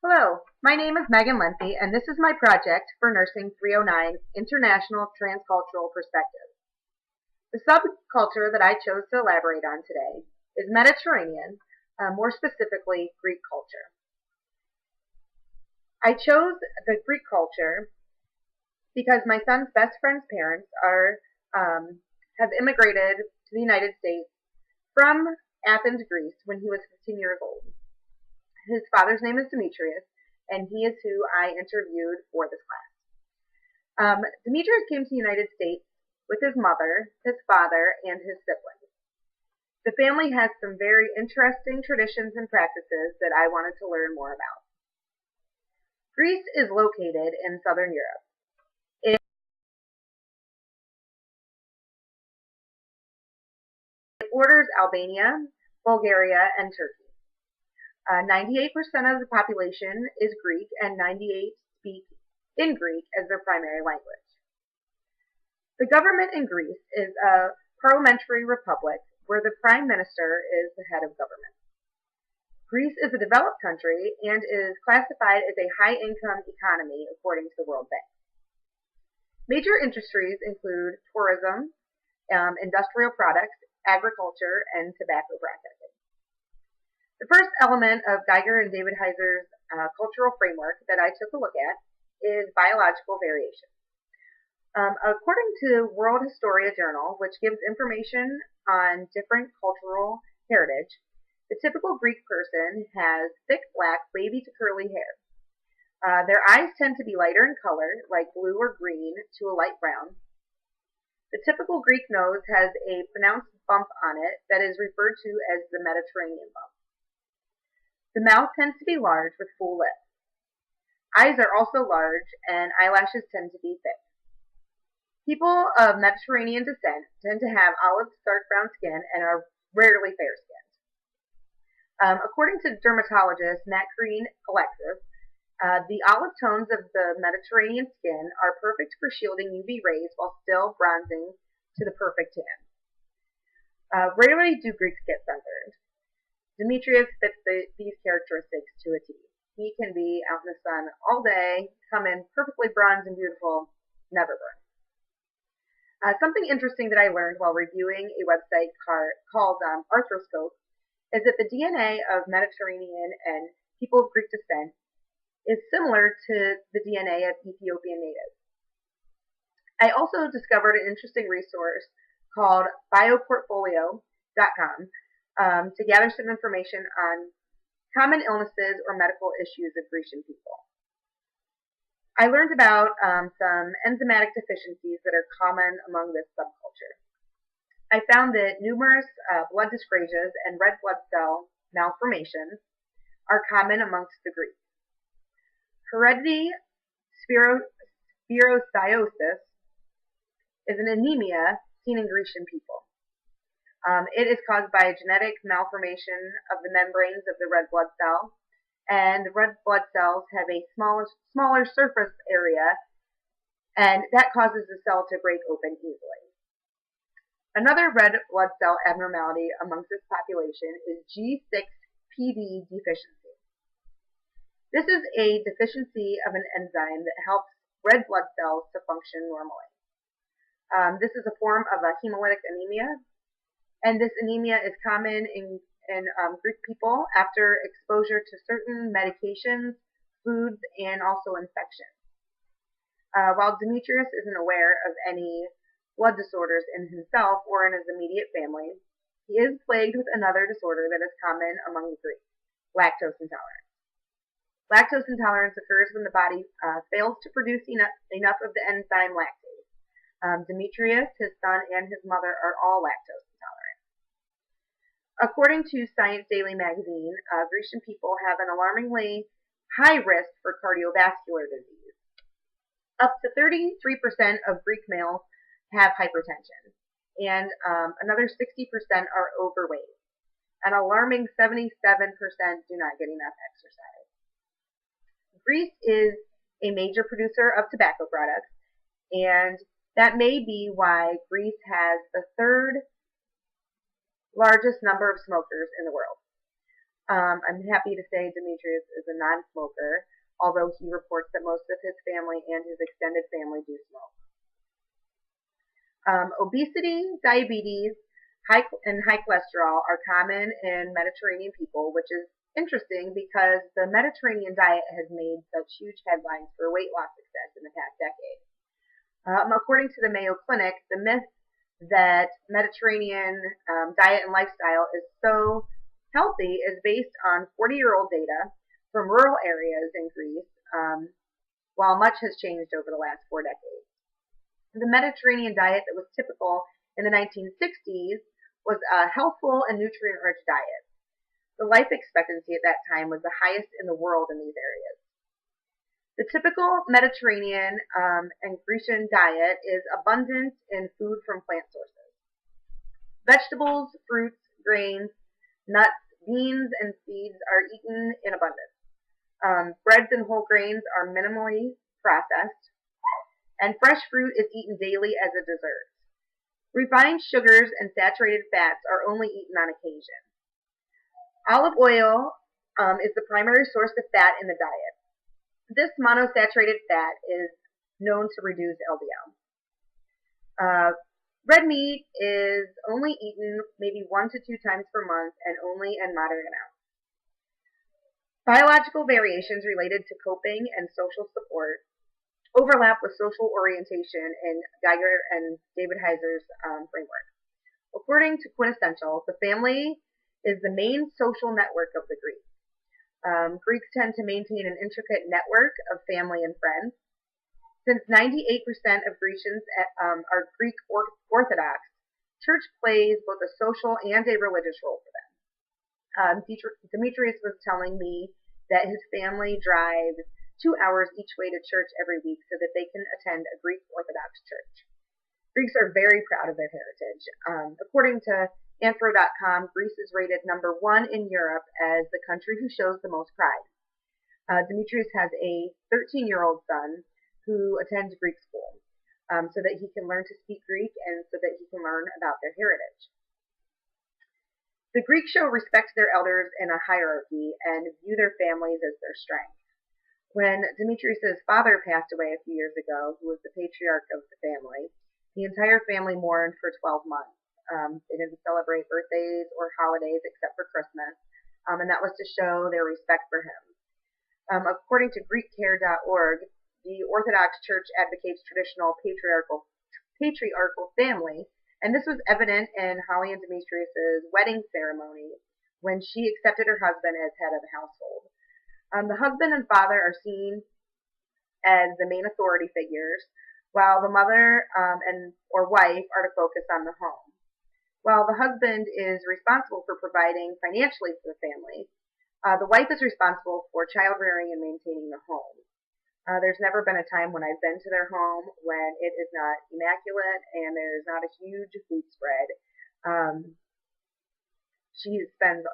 Hello, my name is Megan Lempy, and this is my project for Nursing 309 International Transcultural Perspective. The subculture that I chose to elaborate on today is Mediterranean, more specifically Greek culture. I chose the Greek culture because my son's best friend's parents have immigrated to the United States from Athens, Greece, when he was 15 years old. His father's name is Demetrius, and he is who I interviewed for this class. Demetrius came to the United States with his mother, his father, and his siblings. The family has some very interesting traditions and practices that I wanted to learn more about. Greece is located in southern Europe. It borders Albania, Bulgaria, and Turkey. 98% of the population is Greek, and 98 speak in Greek as their primary language. The government in Greece is a parliamentary republic where the prime minister is the head of government. Greece is a developed country and is classified as a high-income economy according to the World Bank. Major industries include tourism, industrial products, agriculture, and tobacco processing. The first element of Geiger and David Heiser's cultural framework that I took a look at is biological variation. According to World Historia Journal, which gives information on different cultural heritage, the typical Greek person has thick black, wavy to curly hair. Their eyes tend to be lighter in color, like blue or green, to a light brown. The typical Greek nose has a pronounced bump on it that is referred to as the Mediterranean bump. The mouth tends to be large with full lips. Eyes are also large, and eyelashes tend to be thick. People of Mediterranean descent tend to have olive dark brown skin and are rarely fair-skinned. According to dermatologist Matt Green Alexis, the olive tones of the Mediterranean skin are perfect for shielding UV rays while still bronzing to the perfect tan. Rarely do Greeks get sunburned. Demetrius fits these characteristics to a T. He can be out in the sun all day, come in perfectly bronzed and beautiful, never burn. Something interesting that I learned while reviewing a website called Arthroscope is that the DNA of Mediterranean and people of Greek descent is similar to the DNA of Ethiopian natives. I also discovered an interesting resource called bioportfolio.com to gather some information on common illnesses or medical issues of Grecian people. I learned about some enzymatic deficiencies that are common among this subculture. I found that numerous blood dyscrasias and red blood cell malformations are common amongst the Greeks. Hereditary spherocytosis is an anemia seen in Grecian people. It is caused by a genetic malformation of the membranes of the red blood cell, and the red blood cells have a smaller surface area, and that causes the cell to break open easily. Another red blood cell abnormality amongst this population is G6PD deficiency. This is a deficiency of an enzyme that helps red blood cells to function normally. This is a form of a hemolytic anemia, and this anemia is common in Greek people after exposure to certain medications, foods, and also infections. While Demetrius isn't aware of any blood disorders in himself or in his immediate family, he is plagued with another disorder that is common among the Greeks, lactose intolerance. Lactose intolerance occurs when the body fails to produce enough of the enzyme lactase. Demetrius, his son, and his mother are all lactose intolerant. According to Science Daily magazine, Grecian people have an alarmingly high risk for cardiovascular disease. Up to 33% of Greek males have hypertension, and another 60% are overweight. An alarming 77% do not get enough exercise. Greece is a major producer of tobacco products, and that may be why Greece has the third largest number of smokers in the world. I'm happy to say Demetrius is a non-smoker, although he reports that most of his family and his extended family do smoke. Obesity, diabetes, and high cholesterol are common in Mediterranean people, which is interesting because the Mediterranean diet has made such huge headlines for weight loss success in the past decade. According to the Mayo Clinic, the myth that Mediterranean diet and lifestyle is so healthy is based on 40-year-old data from rural areas in Greece, while much has changed over the last 4 decades. The Mediterranean diet that was typical in the 1960s was a healthful and nutrient-rich diet. The life expectancy at that time was the highest in the world in these areas. The typical Mediterranean and Grecian diet is abundant in food from plant sources. Vegetables, fruits, grains, nuts, beans, and seeds are eaten in abundance. Breads and whole grains are minimally processed, and fresh fruit is eaten daily as a dessert. Refined sugars and saturated fats are only eaten on occasion. Olive oil is the primary source of fat in the diet. This monosaturated fat is known to reduce LDL. Red meat is only eaten maybe 1 to 2 times per month and only in moderate amounts. Biological variations related to coping and social support overlap with social orientation in Geiger and David Heiser's framework. According to Quintessential, the family is the main social network of the Greeks. Greeks tend to maintain an intricate network of family and friends. Since 98% of Grecians are Greek Orthodox, church plays both a social and a religious role for them. Demetrius was telling me that his family drives 2 hours each way to church every week so that they can attend a Greek Orthodox church. Greeks are very proud of their heritage. According to Anthro.com, Greece is rated number 1 in Europe as the country who shows the most pride. Demetrius has a 13-year-old son who attends Greek school so that he can learn to speak Greek and so that he can learn about their heritage. The Greeks show respect to their elders in a hierarchy and view their families as their strength. When Demetrius' father passed away a few years ago, who was the patriarch of the family, the entire family mourned for 12 months. They didn't celebrate birthdays or holidays except for Christmas, and that was to show their respect for him. According to GreekCare.org, the Orthodox Church advocates traditional patriarchal family, and this was evident in Holly and Demetrius' wedding ceremony when she accepted her husband as head of the household. The husband and father are seen as the main authority figures, while the mother or wife are to focus on the home. While the husband is responsible for providing financially for the family, the wife is responsible for child rearing and maintaining the home. There's never been a time when I've been to their home when it is not immaculate and there's not a huge food spread. She spends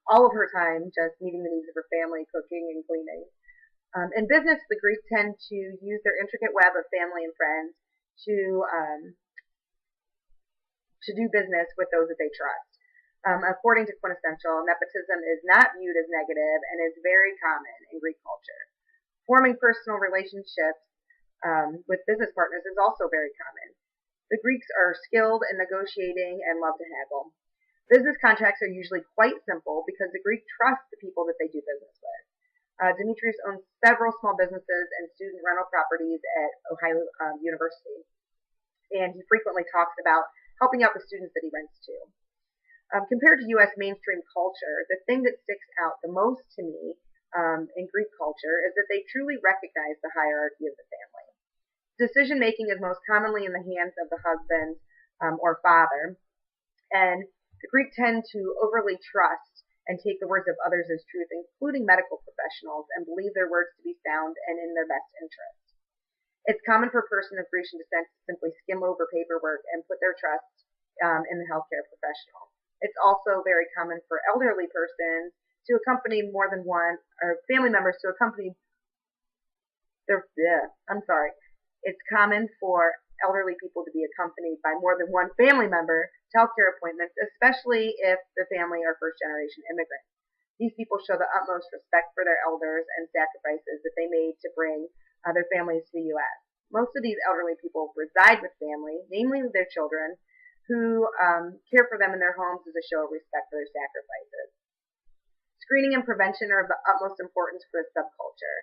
all of her time just meeting the needs of her family, cooking and cleaning. In business, the Greeks tend to use their intricate web of family and friends to do business with those that they trust. According to Quintessential, nepotism is not viewed as negative and is very common in Greek culture. Forming personal relationships with business partners is also very common. The Greeks are skilled in negotiating and love to haggle. Business contracts are usually quite simple because the Greek trusts the people that they do business with. Demetrius owns several small businesses and student rental properties at Ohio University, and he frequently talks about helping out the students that he rents to. Compared to U.S. mainstream culture, the thing that sticks out the most to me in Greek culture is that they truly recognize the hierarchy of the family. Decision-making is most commonly in the hands of the husband or father, and the Greeks tend to overly trust and take the words of others as truth, including medical professionals, and believe their words to be sound and in their best interest. It's common for a person of Grecian descent to simply skim over paperwork and put their trust in the healthcare professional. It's also very common for elderly persons to accompany more than one, or family members to accompany It's common for elderly people to be accompanied by more than one family member to healthcare appointments, especially if the family are first-generation immigrants. These people show the utmost respect for their elders and sacrifices that they made to bring their families to the U.S. Most of these elderly people reside with family, namely with their children, who care for them in their homes as a show of respect for their sacrifices. Screening and prevention are of the utmost importance for the subculture.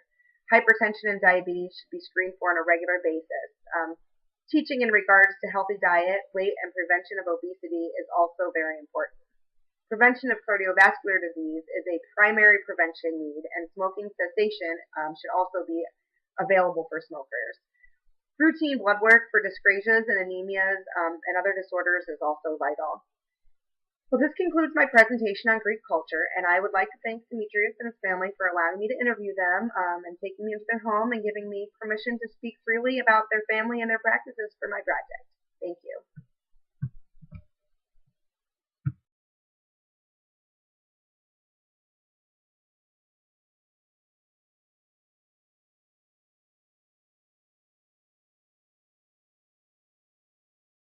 Hypertension and diabetes should be screened for on a regular basis. Teaching in regards to healthy diet, weight, and prevention of obesity is also very important. Prevention of cardiovascular disease is a primary prevention need, and smoking cessation should also be available for smokers. Routine blood work for dyscrasias and anemias and other disorders is also vital. Well, this concludes my presentation on Greek culture, and I would like to thank Demetrius and his family for allowing me to interview them and taking me into their home and giving me permission to speak freely about their family and their practices for my project. Thank you.